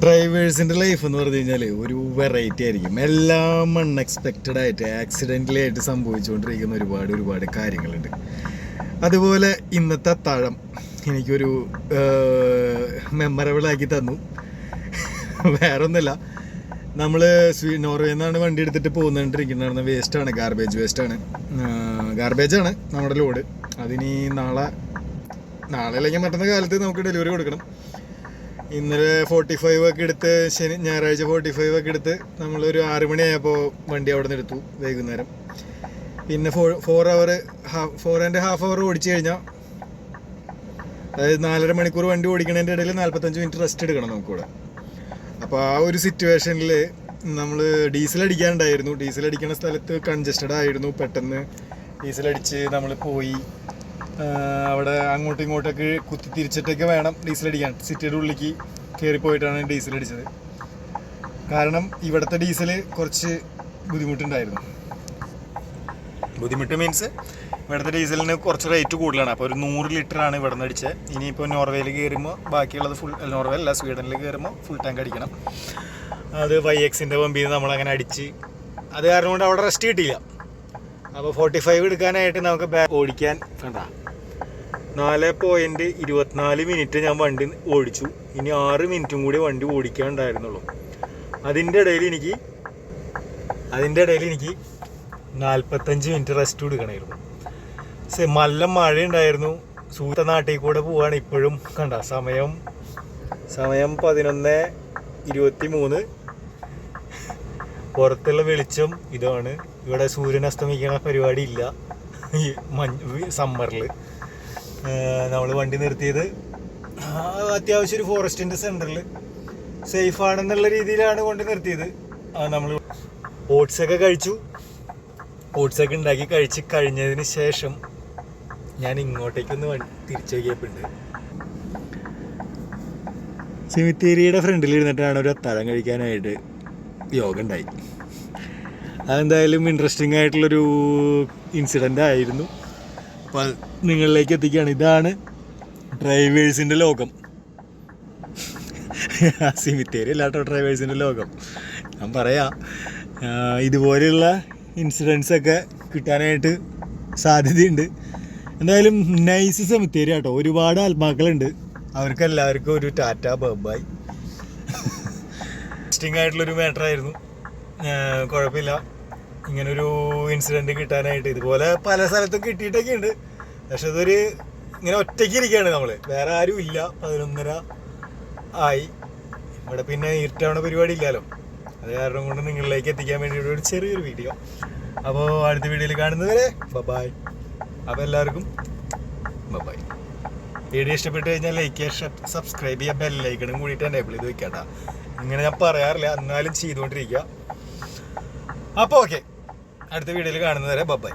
ഡ്രൈവേഴ്സിൻ്റെ life എന്ന് പറഞ്ഞു കഴിഞ്ഞാൽ ഒരു വെറൈറ്റി ആയിരിക്കും. എല്ലാം അൺഎക്സ്പെക്റ്റഡ് ആയിട്ട് ആക്സിഡൻ്റലി ആയിട്ട് സംഭവിച്ചുകൊണ്ടിരിക്കുന്ന ഒരുപാട് കാര്യങ്ങളുണ്ട്. അതുപോലെ ഇന്നത്തെ അത്താഴം എനിക്കൊരു മെമ്മറബിൾ ആക്കി തന്നു. വേറൊന്നുമില്ല, നമ്മൾ നോർവേയിൽ നിന്നാണ് വണ്ടി എടുത്തിട്ട് പോകുന്നുണ്ടിരിക്കുന്നതാണ്. വേസ്റ്റാണ്, ഗാർബേജാണ് നമ്മുടെ ലോഡ്. അതിനി നാളെ അല്ലെങ്കിൽ മറ്റന്ന കാലത്ത് നമുക്ക് ഡെലിവറി കൊടുക്കണം. ഇന്നലെ 45 ഒക്കെ എടുത്ത് ഞായറാഴ്ച 45 ഒക്കെ എടുത്ത് നമ്മളൊരു 6 മണിയായപ്പോൾ വണ്ടി അവിടെ നിന്ന് എടുത്തു വൈകുന്നേരം. പിന്നെ 4.5 അവർ ഓടിച്ചു കഴിഞ്ഞാൽ, അതായത് 4.5 മണിക്കൂർ വണ്ടി ഓടിക്കണതിൻ്റെ ഇടയിൽ 45 മിനിറ്റ് റെസ്റ്റ് എടുക്കണം നമുക്കിവിടെ. അപ്പോൾ ആ ഒരു സിറ്റുവേഷനിൽ നമ്മൾ ഡീസൽ അടിക്കാനുണ്ടായിരുന്നു. ഡീസൽ അടിക്കുന്ന സ്ഥലത്ത് കൺജസ്റ്റഡ് ആയിരുന്നു. പെട്ടെന്ന് ഡീസലടിച്ച് നമ്മൾ പോയി അവിടെ അങ്ങോട്ടും ഇങ്ങോട്ടൊക്കെ കുത്തി തിരിച്ചിട്ടൊക്കെ വേണം ഡീസൽ അടിക്കാൻ. സിറ്റിയുടെ ഉള്ളിലേക്ക് കയറിപ്പോയിട്ടാണ് ഡീസൽ അടിച്ചത്. കാരണം ഇവിടുത്തെ ഡീസൽ കുറച്ച് ബുദ്ധിമുട്ടുണ്ടായിരുന്നു. ബുദ്ധിമുട്ട് മീൻസ് ഇവിടുത്തെ ഡീസലിന് കുറച്ച് റേറ്റ് കൂടുതലാണ്. അപ്പോൾ ഒരു 100 ലിറ്ററാണ് ഇവിടെ നിന്ന് അടിച്ചത്. ഇനിയിപ്പോൾ നോർവേയിൽ കയറുമ്പോൾ ബാക്കിയുള്ളത് നോർവേ അല്ല, സ്വീഡനിൽ കയറുമ്പോൾ ഫുൾ ടാങ്ക് അടിക്കണം. അത് YXൻ്റെ പമ്പിൽ നിന്ന് നമ്മളങ്ങനെ അടിച്ച്, അത് കാരണം കൊണ്ട് അവിടെ റെസ്റ്റ് കിട്ടിയില്ല. അപ്പോൾ 45 എടുക്കാനായിട്ട് നമുക്ക് ഓടിക്കാൻ കണ്ട 4.24 മിനിറ്റ് ഞാൻ വണ്ടി ഓടിച്ചു. ഇനി 6 മിനിറ്റും കൂടി വണ്ടി ഓടിക്കാനുണ്ടായിരുന്നുള്ളൂ. അതിൻ്റെ ഇടയിൽ എനിക്ക് 45 മിനിറ്റ് റെസ്റ്റ് കൊടുക്കണമായിരുന്നു. നല്ല മഴയുണ്ടായിരുന്നു. സൂര്യ നാട്ടിൽ കൂടെ പോവാണ്. ഇപ്പോഴും കണ്ട സമയം 11:23. പുറത്തുള്ള വെളിച്ചം ഇതാണ്. ഇവിടെ സൂര്യൻ അസ്തമിക്കണ പരിപാടി ഇല്ല ഈ സമ്മറിൽ. നമ്മൾ വണ്ടി നിർത്തിയത് അത്യാവശ്യം ഒരു ഫോറസ്റ്റിൻ്റെ സെൻറ്ററിൽ സേഫാണെന്നുള്ള രീതിയിലാണ് കൊണ്ട് നിർത്തിയത്. നമ്മൾ ഓട്സൊക്കെ കഴിച്ചു. ഓട്സൊക്കെ ഉണ്ടാക്കി കഴിച്ച് കഴിഞ്ഞതിന് ശേഷം ഞാൻ ഇങ്ങോട്ടേക്കൊന്ന് തിരിച്ചു നോക്കിയപ്പോണ്ട് സെമിത്തേരിയുടെ ഫ്രണ്ടിൽ ഇരുന്നിട്ടാണ് ഒരു അത്താഴം കഴിക്കാനായിട്ട് യോഗ ഉണ്ടായി. അതെന്തായാലും ഇൻട്രസ്റ്റിംഗ് ആയിട്ടുള്ളൊരു ഇൻസിഡൻ്റ് ആയിരുന്നു. അപ്പോൾ നിങ്ങളിലേക്ക് എത്തിക്കുകയാണ്. ഇതാണ് ഡ്രൈവേഴ്സിൻ്റെ ലോകം. സെമിത്തേരി അല്ലാട്ടോ ഡ്രൈവേഴ്സിൻ്റെ ലോകം. ഞാൻ പറയാം, ഇതുപോലെയുള്ള ഇൻസിഡൻസൊക്കെ കിട്ടാനായിട്ട് സാധ്യതയുണ്ട്. എന്തായാലും നൈസ് സെമിത്തേരി ആട്ടോ. ഒരുപാട് ആത്മാക്കളുണ്ട്. അവർക്കെല്ലാവർക്കും ഒരു ടാറ്റ ബൈ. ഇൻട്രസ്റ്റിംഗ് ആയിട്ടുള്ളൊരു മാറ്ററായിരുന്നു. കുഴപ്പമില്ല ഇങ്ങനൊരു ഇൻസിഡൻറ്റ് കിട്ടാനായിട്ട്. ഇതുപോലെ പല സ്ഥലത്തും കിട്ടിയിട്ടൊക്കെ ഉണ്ട്. പക്ഷെ അതൊരു ഇങ്ങനെ ഒറ്റയ്ക്ക് ഇരിക്കുകയാണ് നമ്മൾ, വേറെ ആരും ഇല്ല. 11:30 ആയി. ഇവിടെ പിന്നെ ഇരുട്ടാവണ പരിപാടി ഇല്ലല്ലോ. അത് കാരണം കൊണ്ട് നിങ്ങളിലേക്ക് എത്തിക്കാൻ വേണ്ടിയിട്ട് ഒരു ചെറിയൊരു വീഡിയോ. അപ്പോൾ അടുത്ത വീഡിയോയിൽ കാണുന്നവരെ ബൈ. അപ്പോൾ എല്ലാവർക്കും ബൈ. വീഡിയോ ഇഷ്ടപ്പെട്ട് കഴിഞ്ഞാൽ ലൈക്ക് ചെയ്യുക, സബ്സ്ക്രൈബ് ചെയ്യുക, ബെല്ലൈക്കണും കൂടിയിട്ട് എനേബിൾ ചെയ്ത് വെക്കട്ടാ. ഇങ്ങനെ ഞാൻ പറയാറില്ല, എന്നാലും ചെയ്തുകൊണ്ടിരിക്കുക. അപ്പോൾ ഓക്കെ, അടുത്ത വീഡിയോയിൽ കാണുന്നവരെ ബൈ.